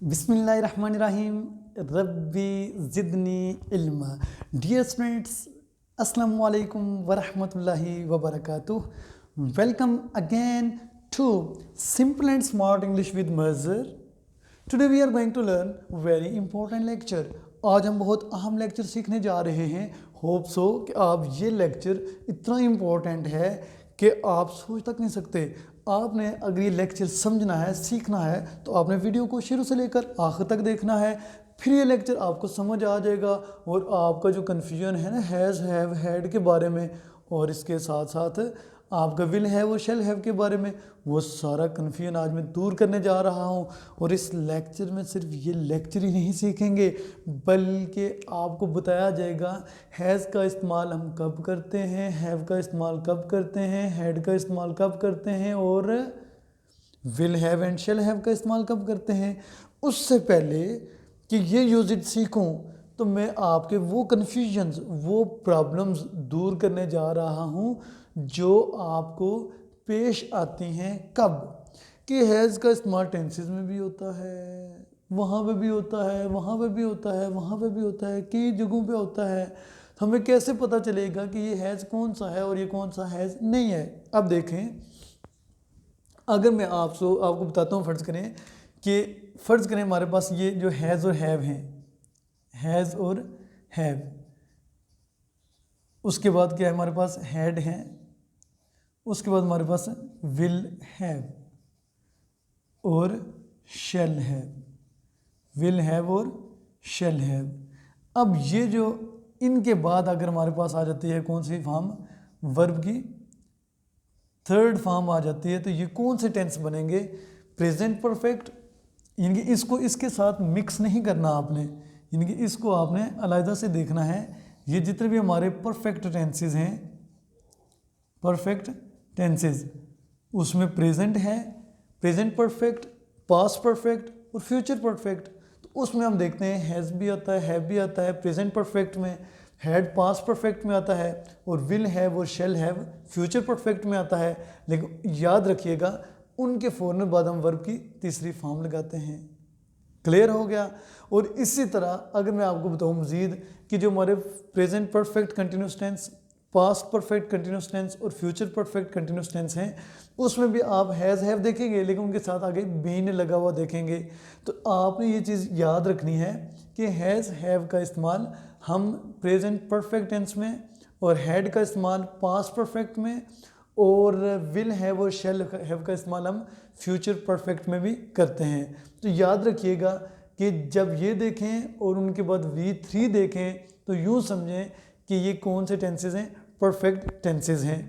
बिस्मिल्लाहिर्रहमानिर्रहीम। रब्बी ज़िदनी इल्मा। Dear students, अस्सलामु अलैकुम वरहमतुल्लाहि वबरकातुह। Welcome again to simple and smart English with Mazhar. Today we are going to learn very important lecture. आज हम बहुत अहम लेक्चर सीखने जा रहे हैं। होप सो कि आप ये लेक्चर इतना इम्पोर्टेंट है कि आप सोच तक नहीं सकते। आपने अगर ये लेक्चर समझना है, सीखना है, तो आपने वीडियो को शुरू से लेकर आखिर तक देखना है। फिर ये लेक्चर आपको समझ आ जाएगा और आपका जो कन्फ्यूजन है ना हैज़ हैव हैड के बारे में, और इसके साथ साथ आपका विल हैव और शेल हैव के बारे में, वो सारा कन्फ्यूजन आज मैं दूर करने जा रहा हूँ। और इस लेक्चर में सिर्फ ये लेक्चर ही नहीं सीखेंगे, बल्कि आपको बताया जाएगा हैज़ का इस्तेमाल हम कब करते हैं, हैव का इस्तेमाल कब करते हैं, हैड का इस्तेमाल कब करते हैं, और will have and shall have का इस्तेमाल कब करते हैं। उससे पहले कि ये यूजेज सीखूं, तो मैं आपके वो कन्फ्यूजन्स, वो प्रॉब्लम्स दूर करने जा रहा हूँ जो आपको पेश आती हैं। कब कि हैज़ का इस्तेमाल टेंसेस में भी होता है, वहाँ पे भी होता है, वहाँ पे भी होता है, वहाँ पे भी होता है, कई जगहों पे होता है। तो हमें कैसे पता चलेगा कि ये हैज़ कौन सा है और ये कौन सा हैज़ नहीं है। अब देखें, अगर मैं आपको बताता हूँ, फ़र्ज़ करें हमारे पास ये जो हैज़ और हैव हैं, हैज़ और हैव, उसके बाद क्या है हमारे पास हैड है, उसके बाद हमारे पास विल हैव और शेल हैव, विल हैव और शेल हैव। अब ये जो इनके बाद अगर हमारे पास आ जाती है कौन सी फॉर्म, वर्ब की थर्ड फॉर्म आ जाती है, तो ये कौन से टेंस बनेंगे, प्रेजेंट परफेक्ट। यानी कि इसको इसके साथ मिक्स नहीं करना आपने, यानी कि इसको आपने अलग से देखना है। ये जितने भी हमारे परफेक्ट टेंसेस हैं, परफेक्ट टेंसेस, उसमें प्रेजेंट है, प्रेजेंट परफेक्ट, पास्ट परफेक्ट और फ्यूचर परफेक्ट। तो उसमें हम देखते हैं हैज़ भी आता है, हैव भी आता है, प्रेजेंट परफेक्ट में, हैड पास्ट परफेक्ट में आता है, और विल हैव और शेल हैव फ्यूचर परफेक्ट में आता है। लेकिन याद रखिएगा, उनके फ़ौरन बाद हम वर्ब की तीसरी फॉर्म लगाते हैं। क्लियर हो गया। और इसी तरह अगर मैं आपको बताऊं मज़ीद कि जो हमारे present perfect continuous tense, past perfect continuous tense और फ्यूचर परफेक्ट कंटिन्यूस टेंस हैं, उसमें भी आप हैज़ हैव देखेंगे, लेकिन उनके साथ आगे बीन लगा हुआ देखेंगे। तो आपने ये चीज़ याद रखनी है कि हैज़ हैव का इस्तेमाल हम प्रेजेंट परफेक्ट टेंस में, और हैड का इस्तेमाल पास्ट परफेक्ट में, और विल हैव और शेल हैव का इस्तेमाल हम फ्यूचर परफेक्ट में भी करते हैं। तो याद रखिएगा कि जब ये देखें और उनके बाद V3 देखें, तो यूँ समझें कि ये कौन से टेंसेस हैं, परफेक्ट टेंसेस हैं।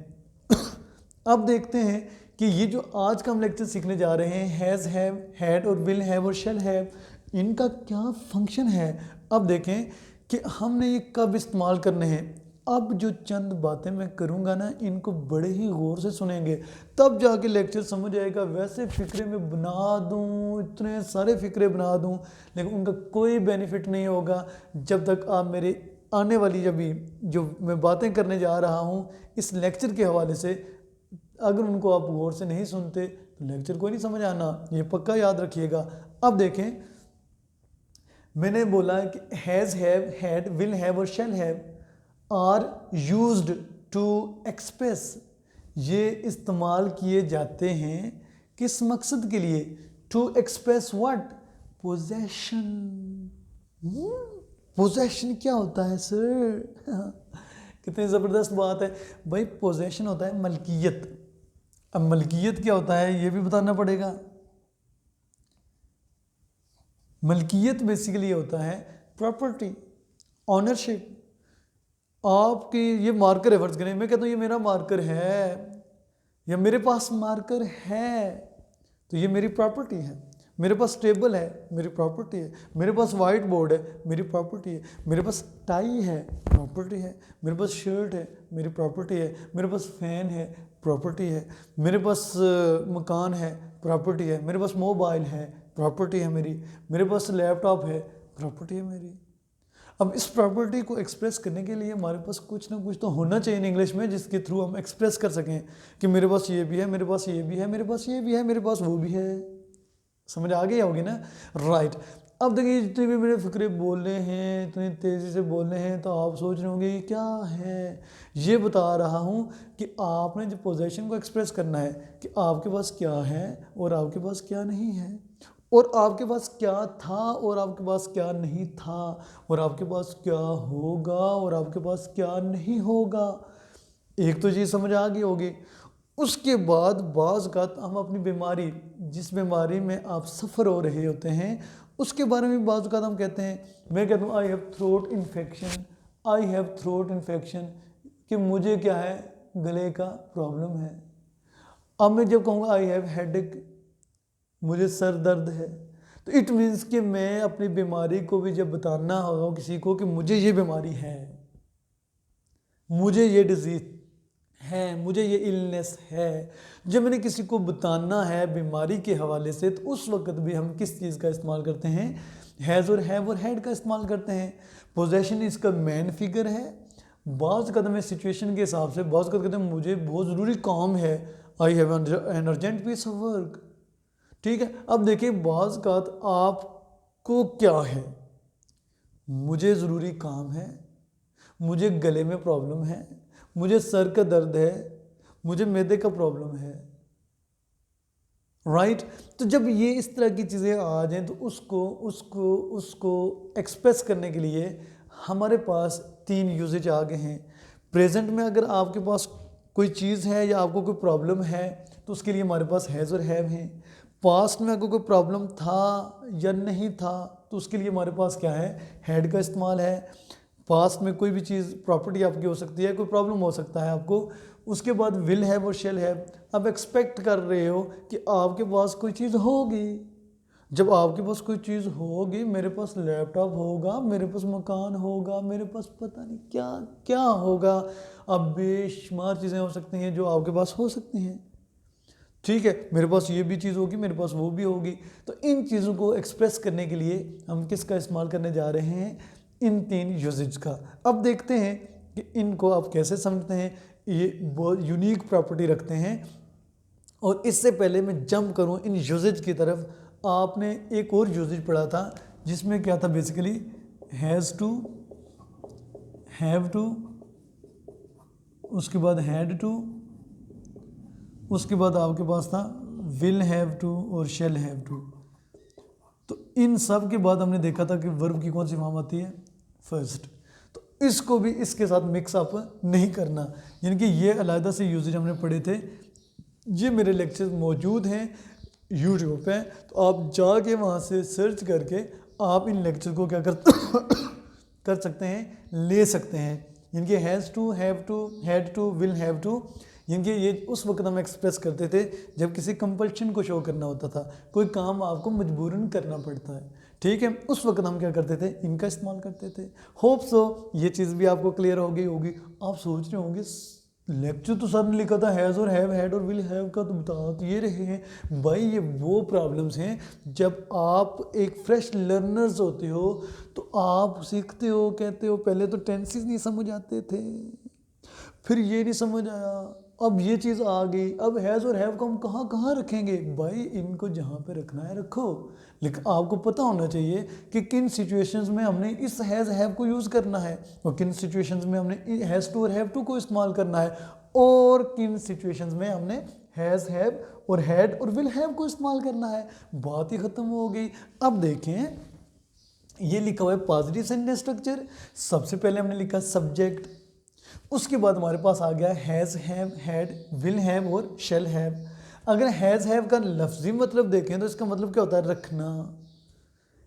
अब देखते हैं कि ये जो आज का हम लेक्चर सीखने जा रहे हैं, हैज़ हैव, हैड और विल हैव और शेल हैव, इनका क्या फंक्शन है। अब देखें कि हमने ये कब इस्तेमाल करने हैं। अब जो चंद बातें मैं करूँगा ना, इनको बड़े ही गौर से सुनेंगे, तब जाके लेक्चर समझ आएगा। वैसे फ़िक्रे में बना दूँ, इतने सारे फ़िक्रे बना दूँ, लेकिन उनका कोई बेनिफिट नहीं होगा जब तक आप मेरे आने वाली जो मैं बातें करने जा रहा हूँ इस लेक्चर के हवाले से, अगर उनको आप गौर से नहीं सुनते तो लेक्चर को नहीं समझ आना, ये पक्का याद रखिएगा। अब देखें, मैंने बोला कि has have, had, will have और shall have are used to express, ये इस्तेमाल किए जाते हैं किस मकसद के लिए, to express what, possession. Possession क्या होता है सर? कितनी ज़बरदस्त बात है भाई। पोजेशन होता है मलकियत। अब मलकियत क्या होता है ये भी बताना पड़ेगा। मलकियत बेसिकली होता है प्रॉपर्टी, ऑनरशिप। आपकी ये मार्कर है, फर्ज करें मैं कहता हूँ ये मेरा मार्कर है या मेरे पास मार्कर है, तो ये मेरी प्रॉपर्टी है। मेरे पास टेबल है, मेरी प्रॉपर्टी है। मेरे पास वाइट बोर्ड है, मेरी प्रॉपर्टी है। मेरे पास टाई है, प्रॉपर्टी है। मेरे पास शर्ट है, मेरी प्रॉपर्टी है। मेरे पास फ़ैन है, प्रॉपर्टी है। मेरे पास मकान है, प्रॉपर्टी है। मेरे पास मोबाइल है, प्रॉपर्टी है मेरी। मेरे पास लैपटॉप है, प्रॉपर्टी है मेरी। अब इस प्रॉपर्टी को एक्सप्रेस करने के लिए हमारे पास कुछ ना कुछ तो होना चाहिए इन इंग्लिश में, जिसके थ्रू हम एक्सप्रेस कर सकें कि मेरे पास ये भी है, मेरे पास ये भी है, मेरे पास ये भी है, मेरे पास वो भी है। समझ आ गई होगी ना, राइट। अब देखिए जितने भी मेरे फकरे बोल रहे हैं, इतनी तेज़ी से बोल रहे हैं, तो आप सोच रहे होंगे ये क्या है। ये बता रहा हूँ कि आपने जो पोजेशन को एक्सप्रेस करना है कि आपके पास क्या है और आपके पास क्या नहीं है, और आपके पास क्या था और आपके पास क्या नहीं था, और आपके पास क्या होगा और आपके पास क्या नहीं होगा। एक तो चीज़ समझ आ गई होगी। उसके बाद बाज़ का हम अपनी बीमारी, जिस बीमारी में आप सफ़र हो रहे होते हैं, उसके बारे में बाज़ का हम कहते हैं, मैं कहता हूँ I have throat infection, I have throat infection, कि मुझे क्या है, गले का प्रॉब्लम है। अब मैं जब कहूँगा आई हैव हेडेक, मुझे सर दर्द है, तो इट मीन्स कि मैं अपनी बीमारी को भी जब बताना होगा किसी को कि मुझे ये बीमारी है, मुझे ये डिजीज़ है, मुझे ये इलनेस है, जब मैंने किसी को बताना है बीमारी के हवाले से, तो उस वक्त भी हम किस चीज़ का इस्तेमाल करते हैं, हैज़ और हैव और हैड का इस्तेमाल करते हैं। पोजेशन इसका मेन फिगर है। बाज़ कदम है सिचुएशन के हिसाब से, बाज़ कदम मुझे बहुत ज़रूरी काम है, I have an urgent piece of work. ठीक है, अब देखिए बाज़ का आपको क्या है, मुझे ज़रूरी काम है, मुझे गले में प्रॉब्लम है, मुझे सर का दर्द है, मुझे मैदे का प्रॉब्लम है, राइट। तो जब ये इस तरह की चीज़ें आ जाएं तो उसको उसको उसको एक्सप्रेस करने के लिए हमारे पास 3 यूजेज आ गए हैं। प्रेजेंट में अगर आपके पास कोई चीज़ है या आपको कोई प्रॉब्लम है तो उसके लिए हमारे पास हैज़ और हैव हैं। पास्ट में अगर कोई प्रॉब्लम था या नहीं था तो उसके लिए हमारे पास क्या है, हैड का इस्तेमाल है। पास्ट में कोई भी चीज़ प्रॉपर्टी आपकी हो सकती है, कोई प्रॉब्लम हो सकता है आपको, उसके बाद विल हैव और शेल हैव। अब एक्सपेक्ट कर रहे हो कि आपके पास कोई चीज़ होगी, जब आपके पास कोई चीज़ होगी, मेरे पास लैपटॉप होगा, मेरे पास मकान होगा, मेरे पास पता नहीं क्या क्या होगा, अब बेशुमार चीज़ें हो सकती हैं जो आपके पास हो सकती हैं, ठीक है, मेरे पास ये भी चीज़ होगी, मेरे पास वो भी होगी। तो इन चीज़ों को एक्सप्रेस करने के लिए हम किसका इस्तेमाल करने जा रहे हैं, इन 3 यूजेज का। अब देखते हैं कि इनको आप कैसे समझते हैं, ये बहुत यूनिक प्रॉपर्टी रखते हैं। और इससे पहले मैं जंप करूं इन यूजेज की तरफ, आपने एक और यूजेज पढ़ा था जिसमें क्या था, basically has to, have to, उसके बाद हैड टू, उसके बाद आपके पास था विल हैव टू और शेल हैव टू। तो इन सब के बाद हमने देखा था कि वर्ब की कौन सी फॉर्म आती है, फर्स्ट। तो इसको भी इसके साथ मिक्स अप नहीं करना, यानी कि ये अलग से यूजेज हमने पढ़े थे। ये मेरे लेक्चर्स मौजूद हैं यूट्यूब पे, तो आप जाके वहाँ से सर्च करके आप इन लेक्चर को क्या कर सकते हैं, ले सकते हैं। इनके has to, have to, had to, will have to, इनके ये उस वक्त हम एक्सप्रेस करते थे जब किसी कंपल्शन को शो करना होता था, कोई काम आपको मजबूरन करना पड़ता है, ठीक है, उस वक्त हम क्या करते थे, इनका इस्तेमाल करते थे। होप सो ये चीज़ भी आपको क्लियर हो गई होगी। आप सोच रहे होंगे लेक्चर तो सर ने लिखा था हैज़ और हैव, हैड और विल हैव का, तो बता तो ये रहे हैं भाई। ये वो प्रॉब्लम्स हैं जब आप एक फ्रेश लर्नर्स होते हो, तो आप सीखते हो, कहते हो पहले तो टेंसेस नहीं समझ आते थे, फिर ये नहीं समझ आया, अब ये चीज़ आ गई, अब हैज़ और हैव को हम कहाँ कहाँ रखेंगे भाई, इनको जहाँ पे रखना है रखो, लेकिन आपको पता होना चाहिए कि किन सिचुएशंस में हमने इस हैज़ हैव को यूज़ करना है और किन सिचुएशंस में हमने हैज़ टू और हैव टू को इस्तेमाल करना है, और किन सिचुएशंस में हमने हैज़ हैव और हैड और विल हैव को इस्तेमाल करना है। बात ही ख़त्म हो गई। अब देखें, ये लिखा हुआ है पॉजिटिव सेंटेंस स्ट्रक्चर। सबसे पहले हमने लिखा सब्जेक्ट, उसके बाद हमारे पास आ गया has have, had, will have और शेल हैव। अगर हैज़ हैव का लफ्जी मतलब देखें तो इसका मतलब क्या होता है, रखना।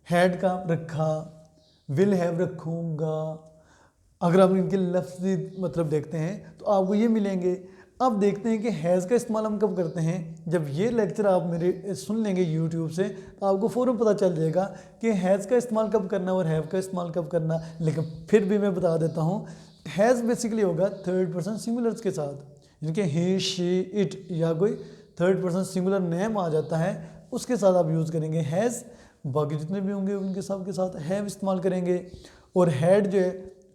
हैड का रखा, विल हैव रखूँगा। अगर आप इनके लफ्जी मतलब देखते हैं तो आपको ये मिलेंगे। अब देखते हैं कि हैज़ का इस्तेमाल हम कब करते हैं। जब ये लेक्चर आप मेरे सुन लेंगे यूट्यूब से तो आपको फ़ौरन पता चल जाएगा कि हैज़ का इस्तेमाल कब करना और हैव का इस्तेमाल कब करना। लेकिन फिर भी मैं बता देता हूँ, हैज़ बेसिकली होगा थर्ड पर्सन सिंगुलर्स के साथ, जिनके ही, शी, इट या कोई थर्ड पर्सन सिंगुलर नेम आ जाता है, उसके साथ आप यूज़ करेंगे हैज़। बाकी जितने भी होंगे उनके सब के साथ हैव इस्तेमाल करेंगे। और हैड जो है,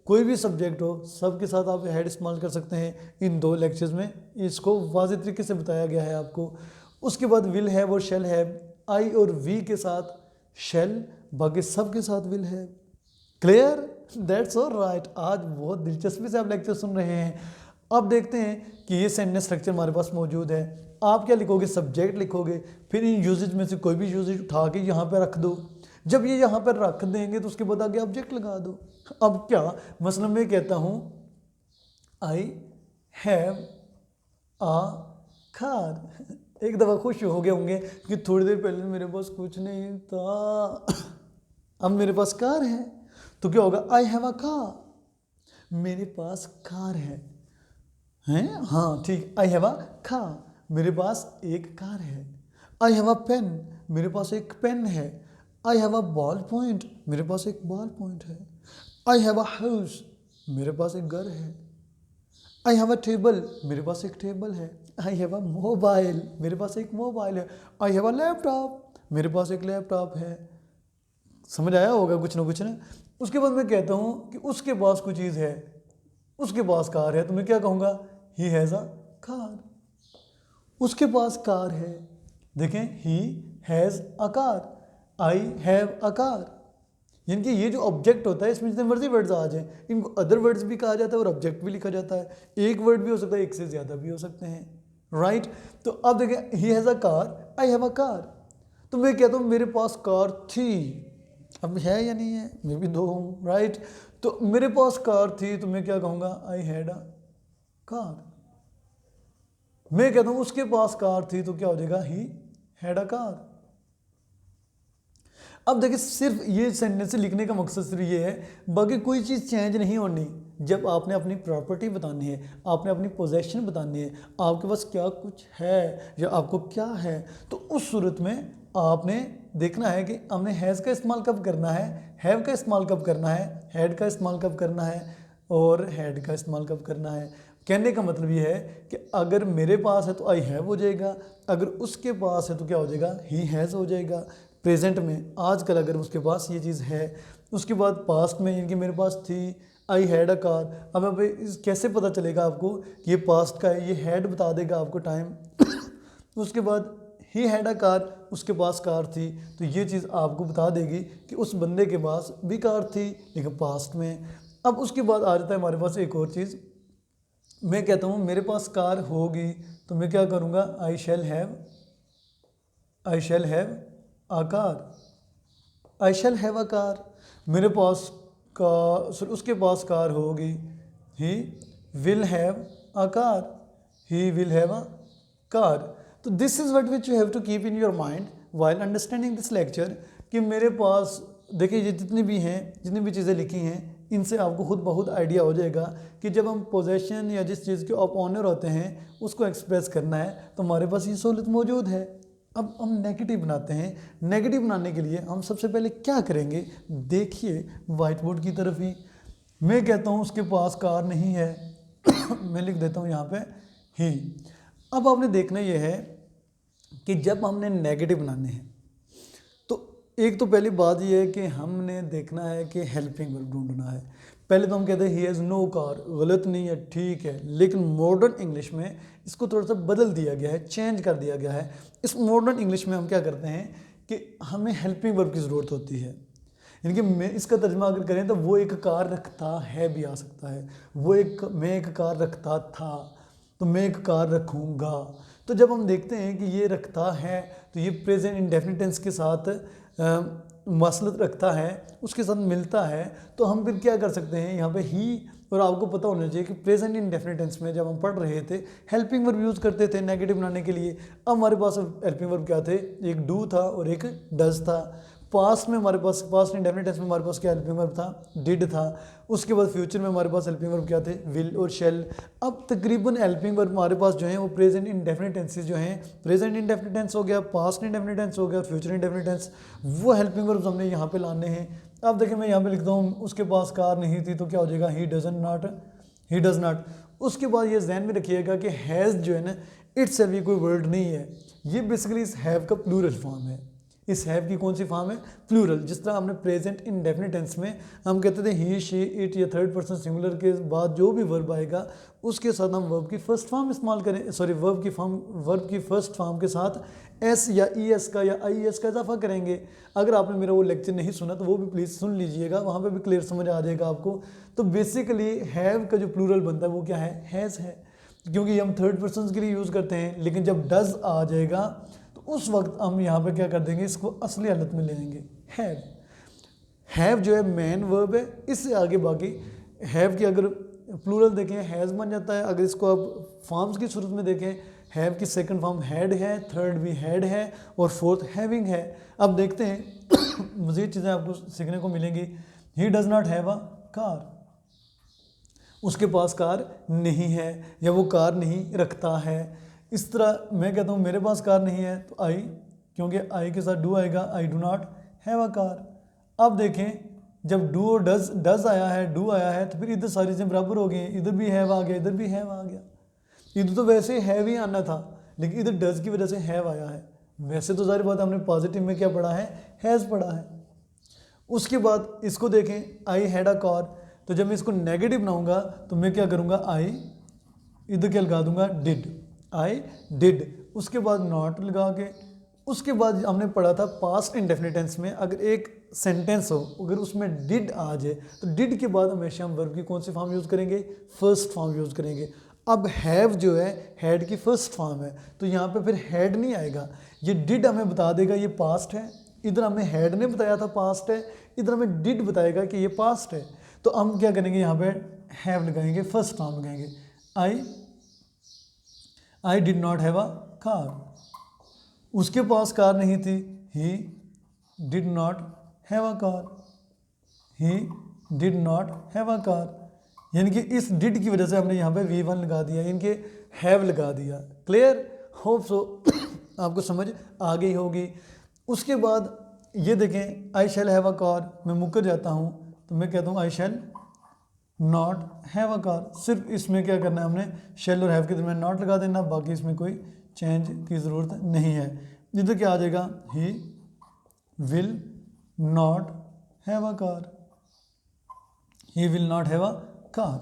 कोई भी सब्जेक्ट हो सब के साथ आप हैड इस्तेमाल कर सकते हैं। इन 2 लेक्चर्स में इसको वाज़ेह तरीके से बताया गया है आपको। उसके बाद विल हैव और शेल हैव, आई और वी के साथ शैल, बाकी सब के साथ will have. Clear? That's all right. आज बहुत दिलचस्पी से आप लेक्चर सुन रहे हैं। अब देखते हैं कि ये सेंटेंस स्ट्रक्चर हमारे पास मौजूद है। आप क्या लिखोगे? सब्जेक्ट लिखोगे, फिर इन यूजेज में से कोई भी यूजेज उठा के यहाँ पे रख दो। जब ये यहाँ पर रख देंगे तो उसके बाद आगे ऑब्जेक्ट लगा दो। अब क्या मसलन मैं कहता हूँ आई हैव आ कार। एक दफ़ा खुश हो गए होंगे कि थोड़ी देर पहले मेरे पास कुछ नहीं था, अब मेरे पास कार है। तो क्या होगा? आई हैव अ कार, मेरे पास कार है। हैं? हाँ ठीक, आई हैव अ कार, मेरे पास एक कार है। आई हैव अ पेन, मेरे पास एक पेन है। I have a ball point, मेरे पास एक बॉल पॉइंट है। आई हैव अ हाउस, मेरे पास एक घर है। आई हैव अ टेबल, मेरे पास एक टेबल है। आई हैव अ मोबाइल, मेरे पास एक मोबाइल है। आई हैव अ लैपटॉप, मेरे पास एक लैपटॉप है। समझ आया होगा कुछ ना कुछ ना। उसके बाद मैं कहता हूँ कि उसके पास कोई चीज़ है, उसके पास कार है, तो मैं क्या कहूँगा? He has a car. उसके पास कार है, देखें, he has a car, I have a car. यानी कि ये जो ऑब्जेक्ट होता है इसमें जितने मर्जी वर्ड्स आ जाएं, इनको अदर वर्ड्स भी कहा जाता है और ऑब्जेक्ट भी लिखा जाता है। एक वर्ड भी हो सकता है, एक से ज़्यादा भी हो सकते हैं, राइट। तो अब देखें, he has a car, I have a car. तो मैं कहता हूँ मेरे पास कार थी, अब है या नहीं है? मैं भी दो हूँ, राइट। तो मेरे पास कार थी, तो मैं क्या कहूँगा? आई हैड अ कार। मैं कहता हूँ उसके पास कार थी, तो क्या हो जाएगा? He had a car. अब देखिए, सिर्फ ये सेंटेंस लिखने का मकसद सिर्फ ये है, बाकी कोई चीज़ चेंज नहीं होनी। जब आपने अपनी प्रॉपर्टी बतानी है, आपने अपनी पोजेशन बतानी है, आपके पास क्या कुछ है या आपको क्या है, तो उस सूरत में आपने देखना है कि हमने हैज़ का इस्तेमाल कब करना है, हैव का इस्तेमाल कब करना है, हैड का इस्तेमाल कब करना है और हैड का इस्तेमाल कब करना है। कहने का मतलब ये है कि अगर मेरे पास है तो आई हैव हो जाएगा, अगर उसके पास है तो क्या हो जाएगा? ही हैज़ हो जाएगा। प्रेजेंट में आजकल अगर उसके पास ये चीज़ है, उसके बाद पास्ट में इनकी मेरे पास थी, आई हैड अ कार। अब कैसे पता चलेगा आपको कि ये पास्ट का है? ये हैड बता देगा आपको टाइम। उसके बाद ही हैड अ कार, उसके पास कार थी, तो ये चीज़ आपको बता देगी कि उस बंदे के पास भी कार थी लेकिन पास्ट में। अब उसके बाद आ जाता है हमारे पास एक और चीज़। मैं कहता हूँ मेरे पास कार होगी, तो मैं क्या करूँगा? I shall have a car, I shall have a car. मेरे पास कार, उसके पास कार होगी, he will have a car, he will have a car. तो this is what which you have to keep in your mind while understanding this lecture, कि मेरे पास देखिए ये जितनी भी हैं, जितनी भी चीज़ें लिखी हैं, इनसे आपको खुद बहुत आइडिया हो जाएगा कि जब हम पोजेशन या जिस चीज़ के आप ऑनर होते हैं उसको एक्सप्रेस करना है तो हमारे पास ये सहूलत मौजूद है। अब हम नेगेटिव बनाते हैं। नेगेटिव बनाने के लिए हम सबसे पहले क्या करेंगे? देखिए वाइट बोर्ड की तरफ ही। मैं कहता हूँ उसके पास कार नहीं है। मैं लिख देता हूँ यहाँ पे ही। अब आपने देखना ये है कि जब हमने नेगेटिव बनाने हैं तो एक तो पहली बात ये है कि हमने देखना है कि हेल्पिंग वर्ब ढूंढना है। पहले तो हम कहते हैं ही हैज़ नो कार, गलत नहीं है, ठीक है, लेकिन मॉडर्न इंग्लिश में इसको थोड़ा सा बदल दिया गया है, चेंज कर दिया गया है। इस मॉडर्न इंग्लिश में हम क्या करते हैं कि हमें हेल्पिंग वर्ब की ज़रूरत होती है। यानी कि मैं इसका तर्जमा अगर करें तो वो एक कार रखता है भी आ सकता है, मैं एक कार रखता था, तो मैं एक कार रखूँगा। तो जब हम देखते हैं कि ये रखता है तो ये प्रेजेंट इंडेफिनिट टेंस के साथ मसलत रखता है, उसके साथ मिलता है, तो हम फिर क्या कर सकते हैं यहाँ पे ही। और आपको पता होना चाहिए कि प्रेजेंट इंडेफिनिट टेंस में जब हम पढ़ रहे थे हेल्पिंग वर्ब यूज़ करते थे नेगेटिव बनाने के लिए। अब हमारे पास हेल्पिंग वर्ब क्या थे? एक डू था और एक डज था। पास्ट में हमारे पास, पास्ट इंडेफिनिट टेंस में हमारे पास क्या हेल्पिंग वर्ब था? डिड था। उसके बाद फ्यूचर में हमारे पास हेल्पिंग वर्ब क्या थे? विल और शेल। अब तकरीबन हेल्पिंग वर्ब हमारे पास जो है वो प्रेजेंट इंडेफिनिट टेंसेस जो हैं, प्रेजेंट इंडेफिनिट टेंस हो गया, पास्ट इंडेफिनिट टेंस हो गया, फ्यूचर इंडेफिनिट टेंस, वो हेल्पिंग वर्ब्स हमने यहाँ पे लाने हैं। अब देखिए मैं यहाँ पे लिखता हूँ उसके पास कार नहीं थी, तो क्या हो जाएगा? He does not. उसके बाद ये ध्यान में रखिएगा कि हैज़ जो है ना, इट्स भी कोई वर्ड नहीं है, ये बेसिकली इस हैव का प्लूरल फॉर्म है। इस हैव की कौन सी फॉर्म है? प्लूरल। जिस तरह हमने प्रेजेंट इंडेफिनिट टेंस में हम कहते थे ही, शी, इट या थर्ड पर्सन सिंगुलर के बाद जो भी वर्ब आएगा उसके साथ हम वर्ब की फर्स्ट फॉर्म इस्तेमाल करें, सॉरी वर्ब की फर्स्ट फॉर्म के साथ एस या ई एस का या आई एस का इजाफा करेंगे। अगर आपने मेरा वो लेक्चर नहीं सुना तो वो भी प्लीज़ सुन लीजिएगा, वहाँ पे भी क्लियर समझ आ जाएगा आपको। तो बेसिकली हैव का जो प्लूरल बनता है वो क्या है? हैज़ है, क्योंकि हम थर्ड पर्सन के लिए यूज़ करते हैं। लेकिन जब डज आ जाएगा तो उस वक्त हम यहाँ पे क्या कर देंगे, इसको असली हालत में ले आएंगे। हैव जो है मेन वर्ब है, इससे आगे बाकी हैव की अगर प्लूरल देखें हैज़ बन जाता है। अगर इसको आप फॉर्म्स की सूरत में देखें, हैव की सेकंड फॉर्म हैड है, थर्ड भी हैड है और फोर्थ हैविंग है। अब देखते हैं मज़ीद चीज़ें आपको सीखने को मिलेंगी। He does not have a car, उसके पास कार नहीं है या वो कार नहीं रखता है। इस तरह मैं कहता हूँ मेरे पास कार नहीं है तो आई, क्योंकि आई के साथ डू आएगा, I do not have a car. अब देखें जब डू और डज आया है, डू आया है, तो फिर इधर सारी चीज़ें बराबर हो गई हैं। इधर भी हैव आ गया, इधर भी हैव आ गया। इधर तो वैसे ही हैव ही आना था, लेकिन इधर डज की वजह से हैव आया है। वैसे तो सारी बात हमने पॉजिटिव में क्या पढ़ा है? हैज़ पढ़ा है। उसके बाद इसको देखें, आई हैड अ कार, तो जब मैं इसको नेगेटिव बनाऊंगा तो मैं क्या करूंगा? आई इधर क्या लगा दूंगा? Did, I did. उसके बाद नॉट लगा के, उसके बाद हमने पढ़ा था पास्ट इंडेफिनिट टेंस में अगर एक सेंटेंस हो, अगर उसमें डिड आ जाए तो डिड के बाद हमेशा हम वर्ब की कौन सी फॉर्म यूज़ करेंगे? फर्स्ट फॉर्म यूज़ करेंगे। अब हैव जो है हैड की फर्स्ट फॉर्म है, तो यहाँ पे फिर हैड नहीं आएगा। ये डिड हमें बता देगा ये पास्ट है, इधर हमें हैड ने बताया था पास्ट है, इधर हमें डिड बताएगा कि ये पास्ट है। तो हम क्या करेंगे? यहाँ पे हैव लगाएंगे, फर्स्ट फॉर्म लगाएंगे। I did not have a car, उसके पास कार नहीं थी। He did not have a car, he did not have a car. यानी कि इस डिड की वजह से हमने यहाँ पे V1 लगा दिया, इनके हैव लगा दिया। क्लियर? होप सो आपको समझ आ गई होगी। उसके बाद ये देखें, आई शैल हैव अ कार, मैं मुकर जाता हूँ तो मैं कहता हूँ I shall not have a car. सिर्फ इसमें क्या करना है, हमने शैल और हैव के दरमियान नॉट लगा देना, बाकी इसमें कोई चेंज की ज़रूरत नहीं है। इधर क्या आ जाएगा? He will not have a car, he will not have a car.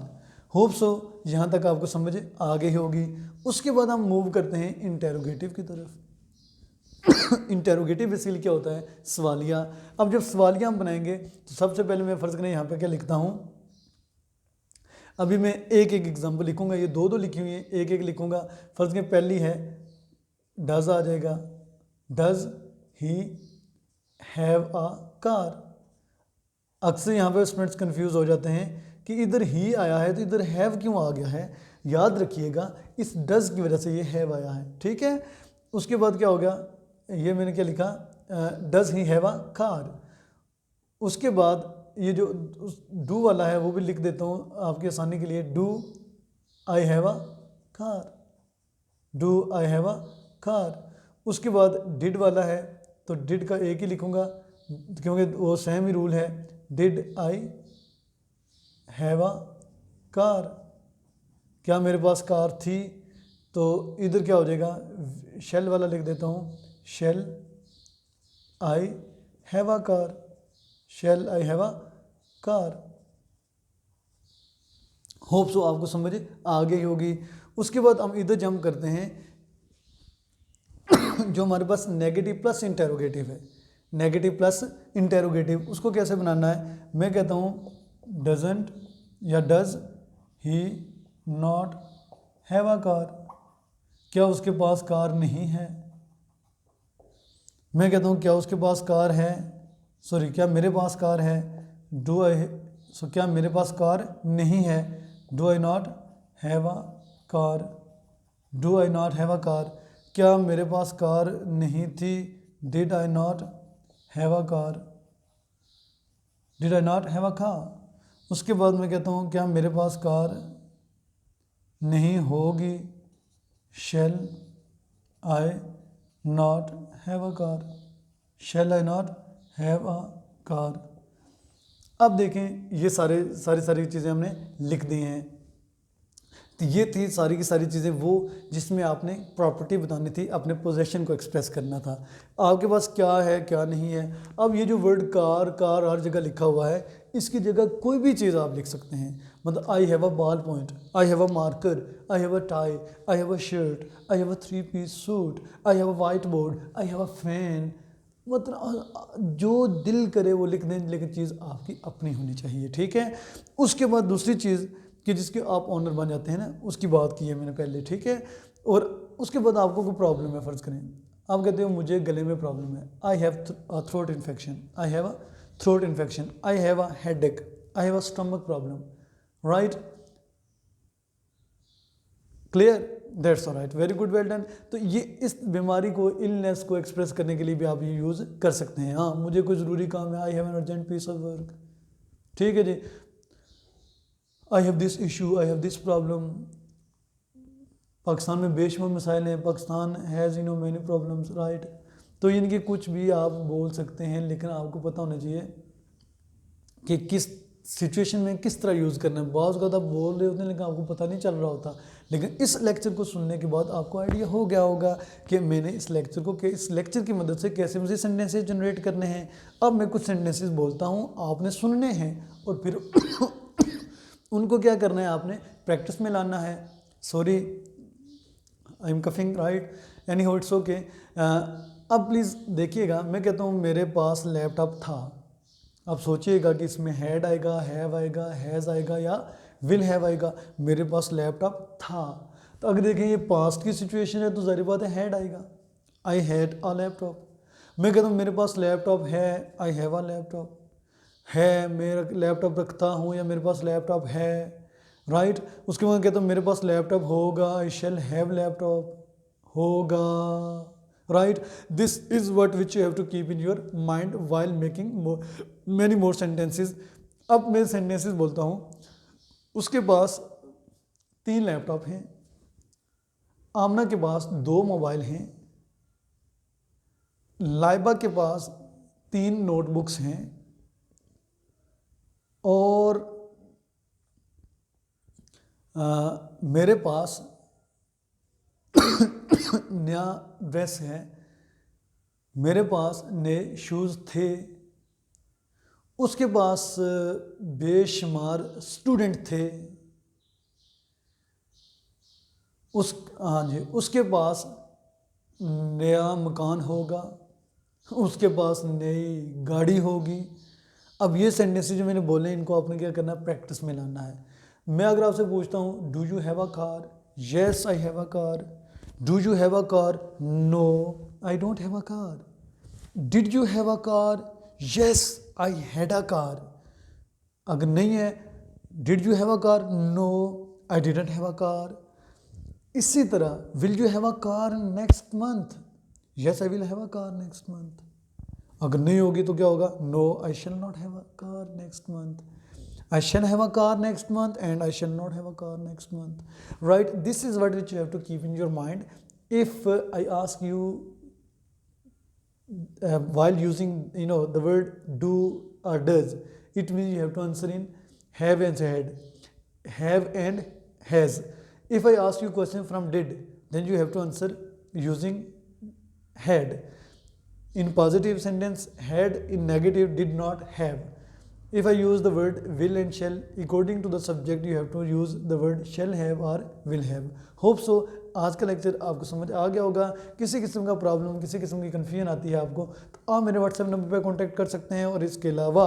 Hope so यहाँ तक आपको समझ आ गई होगी। उसके बाद हम मूव करते हैं इंटेरोगेटिव की तरफ। इंटेरोगेटिव बेसिकली क्या होता है? सवालिया। अब जब सवालिया हम बनाएंगे तो सबसे पहले मैं फ़र्ज़ करें यहाँ पे क्या लिखता हूँ, अभी मैं एक एक एग्जांपल लिखूंगा, ये दो लिखी हुई है, एक एक लिखूंगा। फ़र्ज़ करें पहली है डज आ जाएगा, does he have a car. अक्सर यहाँ पे स्टूडेंट्स कंफ्यूज हो जाते हैं कि इधर ही आया है तो इधर हैव क्यों आ गया है। याद रखिएगा इस डज की वजह से ये हैव आया है, ठीक है। उसके बाद क्या हो गया, ये मैंने क्या लिखा, does he have a car. उसके बाद ये जो डू वाला है वो भी लिख देता हूँ आपकी आसानी के लिए, do I have a car, do I have a car. उसके बाद डिड वाला है तो डिड का एक ही लिखूँगा क्योंकि वो सेम ही रूल है, did I have a car, क्या मेरे पास कार थी, तो इधर क्या हो जाएगा, शेल वाला लिख देता हूँ, shall I have a car, shall I have a car. Hope so आपको समझ आ गई होगी। उसके बाद हम इधर जंप करते हैं जो हमारे पास नेगेटिव प्लस इंटेरोगेटिव है। नेगेटिव प्लस इंटेरोगेटिव उसको कैसे बनाना है, मैं कहता हूँ डजंट या does he not have a car, क्या उसके पास कार नहीं है। मैं कहता हूँ क्या उसके पास कार है, सॉरी क्या मेरे पास कार है, डू आई, सो क्या मेरे पास कार नहीं है, do I not have a car, do I not have a car, क्या मेरे पास कार नहीं थी, did I not have a car, did I not have a car. उसके बाद मैं कहता हूँ क्या मेरे पास कार नहीं होगी, shall I not have a car, shall I not have a car. अब देखें ये सारी चीज़ें हमने लिख दी हैं। तो ये थी सारी की सारी चीज़ें वो जिसमें आपने प्रॉपर्टी बतानी थी, अपने पोजेशन को एक्सप्रेस करना था। आपके पास क्या है क्या नहीं है। अब ये जो वर्ड कार कार हर जगह लिखा हुआ है, इसकी जगह कोई भी चीज़ आप लिख सकते हैं। मतलब आई have a ball point, I have a marker, I have a tie, I have a shirt, I have a 3-piece suit, I have a white board, I have a fan. मतलब जो दिल करे वो लिख दें, लेकिन चीज़ आपकी अपनी होनी चाहिए, ठीक है। उसके बाद दूसरी चीज़ कि जिसके आप ऑनर बन जाते हैं ना, उसकी बात की है मैंने पहले, ठीक है। और उसके बाद आपको कोई प्रॉब्लम है, फ़र्ज़ करें आप कहते हो मुझे गले में प्रॉब्लम है, I have throat infection, I have a throat infection, I have a headache, I have a stomach problem, right, clear, that's right, very good, well done. तो ये इस बीमारी को, इलनेस को एक्सप्रेस करने के लिए भी आप ये यूज़ कर सकते हैं। हाँ, मुझे कोई ज़रूरी काम है, I have an urgent piece of work, ठीक है जी। I have this issue, I have this problem. Pakistan में बेशुमार मसाइल हैं, Pakistan has many problems, right. तो इनके कुछ भी आप बोल सकते हैं, लेकिन आपको पता होना चाहिए कि किस सिचुएशन में किस तरह यूज़ करना है। बहुत ज़्यादा आप बोल रहे होते हैं लेकिन आपको पता नहीं चल रहा होता। लेकिन इस लेक्चर को सुनने के बाद आपको आइडिया हो गया होगा कि मैंने इस लेक्चर की मदद से कैसे मुझे सेंटेंसेस जनरेट करने हैं। अब मैं कुछ सेंटेंसेस बोलता हूँ, आपने सुनने हैं और फिर उनको क्या करना है, आपने प्रैक्टिस में लाना है। Sorry, I am coughing, right, any हो, इट्स ओके। अब प्लीज़ देखिएगा, मैं कहता हूँ मेरे पास लैपटॉप था। अब सोचिएगा कि इसमें हैड आएगा, हैव आएगा, हैज़ आएगा या विल हैव आएगा। मेरे पास लैपटॉप था, तो अगर देखें ये पास्ट की सिचुएशन है तो ज़ाहिर बात है हैड आएगा, आई हैड अ लैपटॉप। मैं कहता हूँ मेरे पास लैपटॉप है, आई हैव अ लैपटॉप। है, मेरा लैपटॉप रखता हूँ या मेरे पास लैपटॉप है, राइट। उसके बाद कहता हूँ मेरे पास लैपटॉप होगा, आई शैल हैव लैपटॉप, होगा, right. This is what which you have to keep in your mind while making many more sentences. अब मैं सेंटेंसेस बोलता हूँ। उसके पास 3 लैपटॉप हैं, आमना के पास 2 मोबाइल हैं, लाइबा के पास 3 नोटबुक्स हैं, और मेरे पास नया ड्रेस है, मेरे पास नए शूज़ थे, उसके पास बेशुमार स्टूडेंट थे, हाँ जी, उसके पास नया मकान होगा, उसके पास नई गाड़ी होगी। अब ये सेंटेंसेस जो मैंने बोले इनको आपने क्या करना है, प्रैक्टिस में लाना है। मैं अगर आपसे पूछता हूँ do you have a car, yes I have a car. Do you have a car, no I don't have a car. Did you have a car, yes I had a car. अगर नहीं है, did you have a car, no I didn't have a car. इसी तरह will you have a car next month, yes I will have a car next month. अगर नहीं होगी तो क्या होगा, no I shall not have a car next month, I shall have a car next month and I shall not have a car next month, right. This is what which you have to keep in your mind. If I ask you while using the word do or does, it means you have to answer in have and had, have and has. If I ask you question from did, then you have to answer using had. In positive sentence had, in negative did not have. If I use the word will and shall, according to the subject you have to use the word shall have or will have. Hope so आज का lecture आपको समझ आ गया होगा। किसी किस्म का problem, किसी किस्म की कन्फ्यूजन आती है आपको, तो आप मेरे व्हाट्सएप नंबर पर कॉन्टैक्ट कर सकते हैं। और इसके अलावा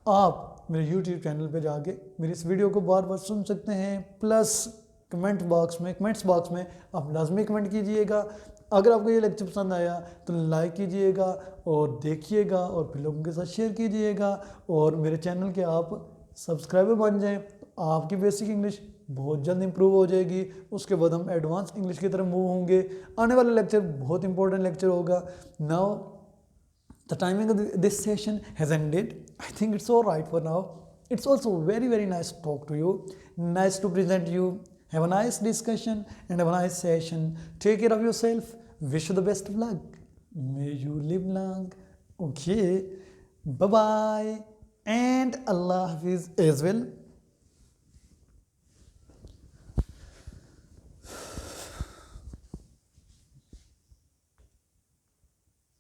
आप मेरे यूट्यूब चैनल पर जाके मेरी इस वीडियो को बार बार सुन सकते हैं। प्लस कमेंट्स बॉक्स में आप लाजमी कमेंट कीजिएगा। अगर आपको ये लेक्चर पसंद आया तो लाइक कीजिएगा और देखिएगा और फिर लोगों के साथ शेयर कीजिएगा। और मेरे चैनल के आप सब्सक्राइबर बन जाएं तो आपकी बेसिक इंग्लिश बहुत जल्द इंप्रूव हो जाएगी। उसके बाद हम एडवांस इंग्लिश की तरफ मूव होंगे। आने वाला लेक्चर बहुत इंपॉर्टेंट लेक्चर होगा। Now the timing of this session has ended. I think it's all right for now. It's also very nice to talk to you, nice to present you. Have a nice discussion and have a nice session. Take care of yourself. Wish you the best of luck. May you live long. Okay, bye bye and Allah Hafiz as well.